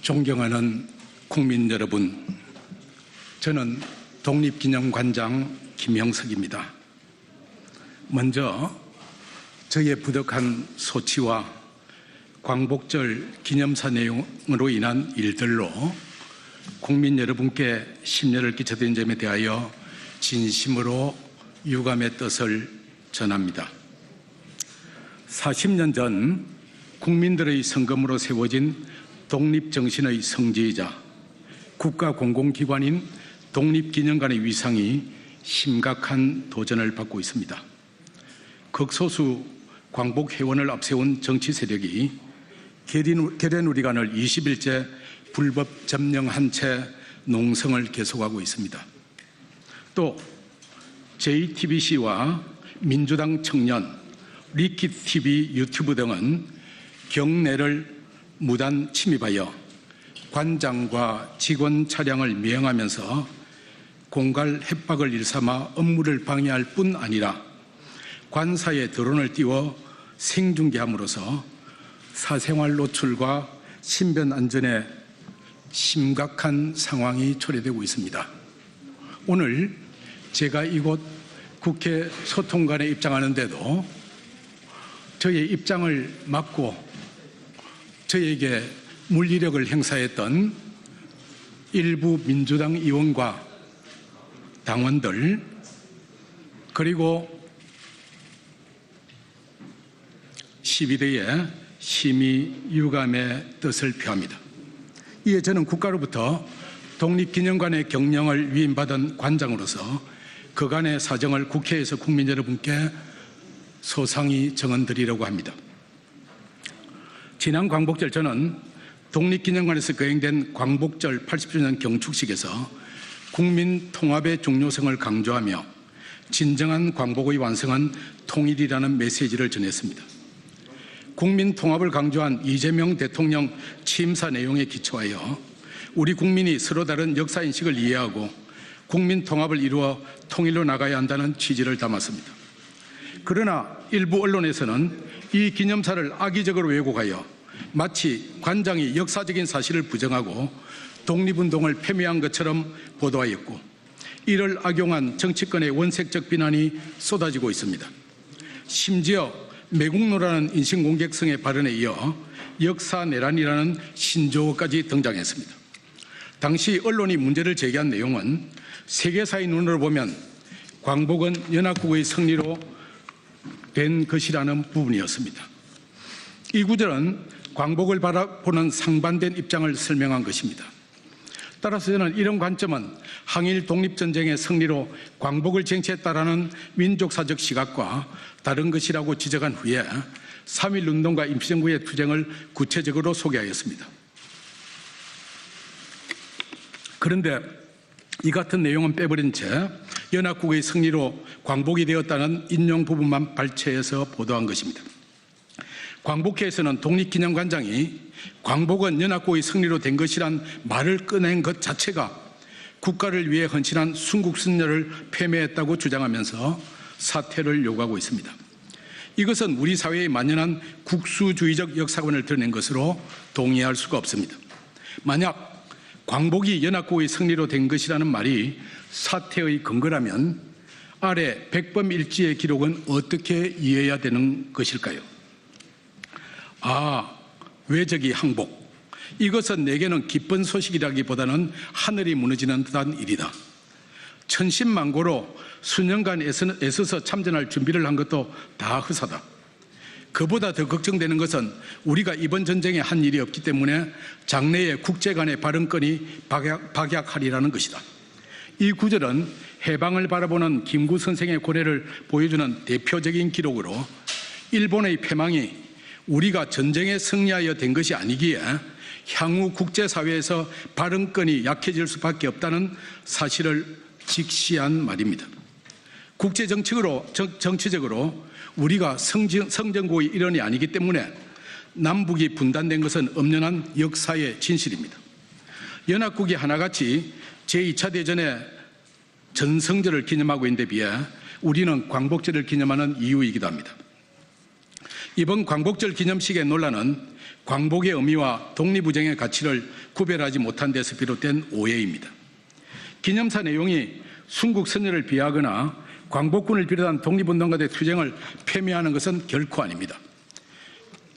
존경하는 국민 여러분, 저는 독립기념관장 김형석입니다. 먼저 저의 부득한 소치와 광복절 기념사 내용으로 인한 일들로 국민 여러분께 심려를 끼쳐드린 점에 대하여 진심으로 유감의 뜻을 전합니다. 40년 전 국민들의 성금으로 세워진 독립정신의 성지이자 국가공공기관인 독립기념관의 위상이 심각한 도전을 받고 있습니다. 극소수 광복회원을 앞세운 정치 세력이 계련우리관을 20일째 불법 점령한 채 농성을 계속하고 있습니다. 또 JTBC와 민주당 청년, 리킷TV 유튜브 등은 경내를 무단 침입하여 관장과 직원 차량을 미행하면서 공갈 협박을 일삼아 업무를 방해할 뿐 아니라 관사에 드론을 띄워 생중계함으로써 사생활 노출과 신변 안전에 심각한 상황이 초래되고 있습니다. 오늘 제가 이곳 국회 소통관에 입장하는데도 저의 입장을 막고 저에게 물리력을 행사했던 일부 민주당 의원과 당원들 그리고 시위대에 심히 유감의 뜻을 표합니다. 이에 저는 국가로부터 독립기념관의 경영을 위임받은 관장으로서 그간의 사정을 국회에서 국민 여러분께 소상히 정언드리려고 합니다. 지난 광복절 저는 독립기념관에서 거행된 광복절 80주년 경축식에서 국민 통합의 중요성을 강조하며 진정한 광복의 완성은 통일이라는 메시지를 전했습니다. 국민 통합을 강조한 이재명 대통령 취임사 내용에 기초하여 우리 국민이 서로 다른 역사인식을 이해하고 국민 통합을 이루어 통일로 나가야 한다는 취지를 담았습니다. 그러나 일부 언론에서는 이 기념사를 악의적으로 왜곡하여 마치 관장이 역사적인 사실을 부정하고 독립운동을 폄훼한 것처럼 보도하였고 이를 악용한 정치권의 원색적 비난이 쏟아지고 있습니다. 심지어 매국노라는 인신공격성의 발언에 이어 역사내란이라는 신조어까지 등장했습니다. 당시 언론이 문제를 제기한 내용은 세계사의 눈으로 보면 광복은 연합국의 승리로 된 것이라는 부분이었습니다. 이 구절은 광복을 바라보는 상반된 입장을 설명한 것입니다. 따라서 저는 이런 관점은 항일 독립전쟁의 승리로 광복을 쟁취했다라는 민족사적 시각과 다른 것이라고 지적한 후에 3.1운동과 임시정부의 투쟁을 구체적으로 소개하였습니다. 그런데 이 같은 내용은 빼버린 채 연합국의 승리로 광복이 되었다는 인용 부분만 발췌해서 보도한 것입니다. 광복회에서는 독립기념관장이 광복은 연합국의 승리로 된 것이란 말을 꺼낸 것 자체가 국가를 위해 헌신한 순국선열을 폄훼했다고 주장하면서 사퇴를 요구하고 있습니다. 이것은 우리 사회에 만연한 국수주의적 역사관을 드러낸 것으로 동의할 수가 없습니다. 만약 광복이 연합국의 승리로 된 것이라는 말이 사퇴의 근거라면 아래 백범일지의 기록은 어떻게 이해해야 되는 것일까요? 외적이 항복. 이것은 내게는 기쁜 소식이라기보다는 하늘이 무너지는 듯한 일이다. 천신만고로 수년간 애써서 참전할 준비를 한 것도 다 허사다. 그보다 더 걱정되는 것은 우리가 이번 전쟁에 한 일이 없기 때문에 장래에 국제 간의 발언권이 박약하리라는 것이다. 이 구절은 해방을 바라보는 김구 선생의 고뇌를 보여주는 대표적인 기록으로 일본의 패망이 우리가 전쟁에 승리하여 된 것이 아니기에 향후 국제사회에서 발언권이 약해질 수밖에 없다는 사실을 직시한 말입니다. 정치적으로 우리가 성전국의 일원이 아니기 때문에 남북이 분단된 것은 엄연한 역사의 진실입니다. 연합국이 하나같이 제2차 대전의 전성절을 기념하고 있는 데 비해 우리는 광복절을 기념하는 이유이기도 합니다. 이번 광복절 기념식의 논란은 광복의 의미와 독립투쟁의 가치를 구별하지 못한 데서 비롯된 오해입니다. 기념사 내용이 순국 선열을 비하하거나 광복군을 비롯한 독립운동가들의 투쟁을 폄훼하는 것은 결코 아닙니다.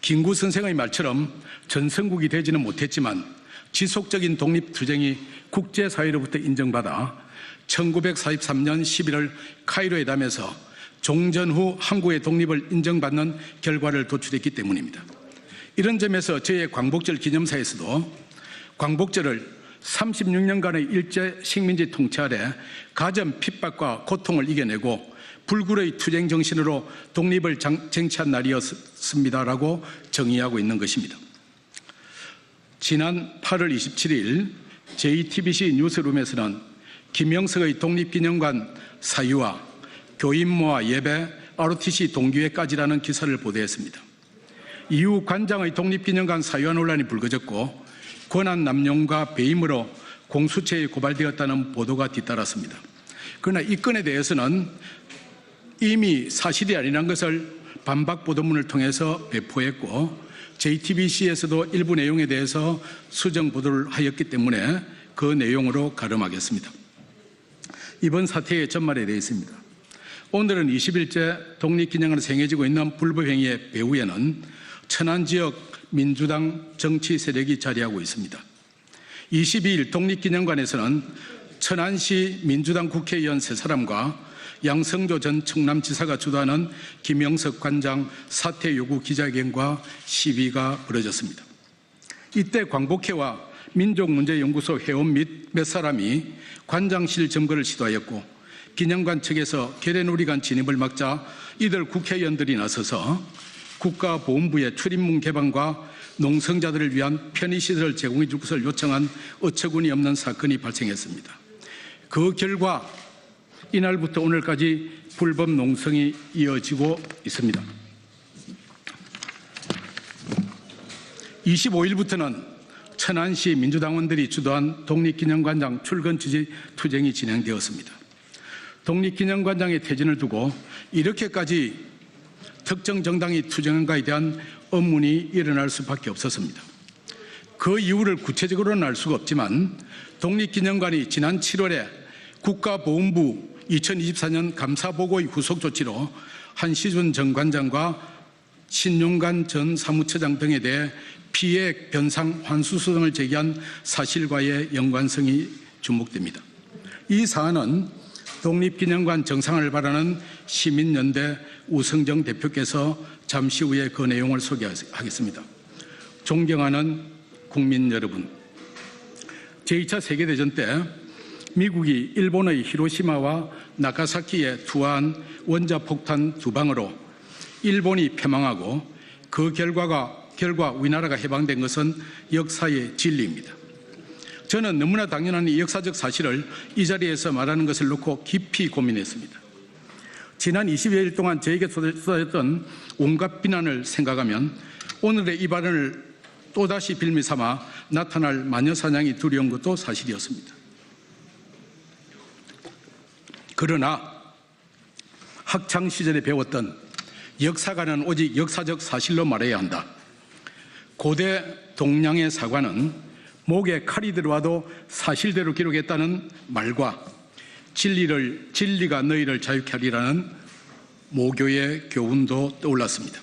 김구 선생의 말처럼 전성국이 되지는 못했지만 지속적인 독립투쟁이 국제사회로부터 인정받아 1943년 11월 카이로 회담에서 종전 후 한국의 독립을 인정받는 결과를 도출했기 때문입니다. 이런 점에서 저희의 광복절 기념사에서도 광복절을 36년간의 일제 식민지 통치 아래 가전 핍박과 고통을 이겨내고 불굴의 투쟁 정신으로 독립을 쟁취한 날이었습니다라고 정의하고 있는 것입니다. 지난 8월 27일 JTBC 뉴스룸에서는 김영석의 독립기념관 사유와 교인모와 예배, ROTC 동기회까지라는 기사를 보도했습니다. 이후 관장의 독립기념관 사유와 논란이 불거졌고 권한 남용과 배임으로 공수처에 고발되었다는 보도가 뒤따랐습니다. 그러나 이 건에 대해서는 이미 사실이 아니라는 것을 반박 보도문을 통해서 배포했고 JTBC에서도 일부 내용에 대해서 수정 보도를 하였기 때문에 그 내용으로 가름하겠습니다. 이번 사태의 전말에 대해 있습니다. 오늘은 20일째 독립기념관을 행해지고 있는 불법행위의 배후에는 천안지역 민주당 정치 세력이 자리하고 있습니다. 22일 독립기념관에서는 천안시 민주당 국회의원 3사람과 양성조 전 충남지사가 주도하는 김영석 관장 사퇴 요구 기자회견과 시위가 벌어졌습니다. 이때 광복회와 민족문제연구소 회원 및 몇 사람이 관장실 점거를 시도하였고 기념관 측에서 계례놀이관 진입을 막자 이들 국회의원들이 나서서 국가보훈부의 출입문 개방과 농성자들을 위한 편의시설을 제공해 줄 것을 요청한 어처구니 없는 사건이 발생했습니다. 그 결과 이날부터 오늘까지 불법 농성이 이어지고 있습니다. 25일부터는 천안시 민주당원들이 주도한 독립기념관장 출근 지지 투쟁이 진행되었습니다. 독립기념관장의 퇴진을 두고 이렇게까지 특정 정당이 투쟁한가에 대한 의문이 일어날 수밖에 없었습니다. 그 이유를 구체적으로는 알 수가 없지만 독립기념관이 지난 7월에 국가보훈부 2024년 감사보고의 후속 조치로 한시준 전 관장과 신용관 전 사무처장 등에 대해 피해 변상 환수소 등을 제기한 사실과의 연관성이 주목됩니다. 이 사안은 독립기념관 정상을 바라는 시민연대 우성정 대표께서 잠시 후에 그 내용을 소개하겠습니다. 존경하는 국민 여러분, 제2차 세계대전 때 미국이 일본의 히로시마와 나가사키에 투하한 원자폭탄 2방으로 일본이 패망하고 그 결과 우리나라가 해방된 것은 역사의 진리입니다. 저는 너무나 당연한 이 역사적 사실을 이 자리에서 말하는 것을 놓고 깊이 고민했습니다. 지난 20여일 동안 저에게 쏟아졌던 온갖 비난을 생각하면 오늘의 이 발언을 또다시 빌미 삼아 나타날 마녀사냥이 두려운 것도 사실이었습니다. 그러나 학창시절에 배웠던 역사가는 오직 역사적 사실로 말해야 한다. 고대 동량의 사관은 목에 칼이 들어와도 사실대로 기록했다는 말과 진리가 너희를 자유케 하리라는 모교의 교훈도 떠올랐습니다.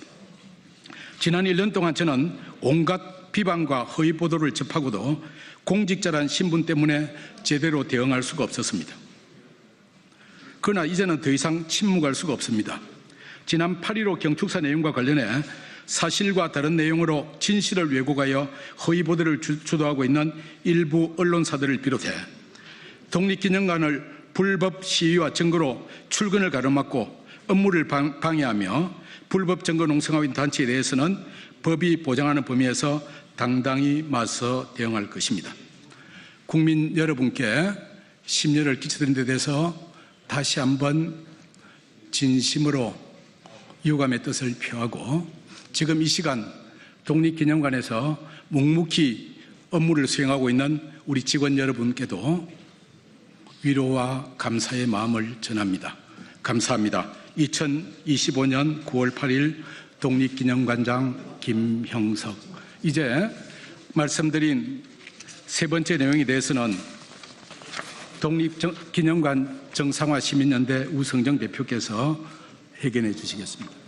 지난 1년 동안 저는 온갖 비방과 허위 보도를 접하고도 공직자란 신분 때문에 제대로 대응할 수가 없었습니다. 그러나 이제는 더 이상 침묵할 수가 없습니다. 지난 8.15 경축사 내용과 관련해 사실과 다른 내용으로 진실을 왜곡하여 허위 보도를 주도하고 있는 일부 언론사들을 비롯해 독립기념관을 불법 시위와 증거로 출근을 가로막고 업무를 방해하며 불법 증거 농성하고 있는 단체에 대해서는 법이 보장하는 범위에서 당당히 맞서 대응할 것입니다. 국민 여러분께 심려를 끼쳐드린 데 대해서 다시 한번 진심으로 유감의 뜻을 표하고 지금 이 시간 독립기념관에서 묵묵히 업무를 수행하고 있는 우리 직원 여러분께도 위로와 감사의 마음을 전합니다. 감사합니다. 2025년 9월 8일 독립기념관장 김형석. 이제 말씀드린 세 번째 내용에 대해서는 독립기념관 정상화 시민연대 우성정 대표께서 회견해 주시겠습니다.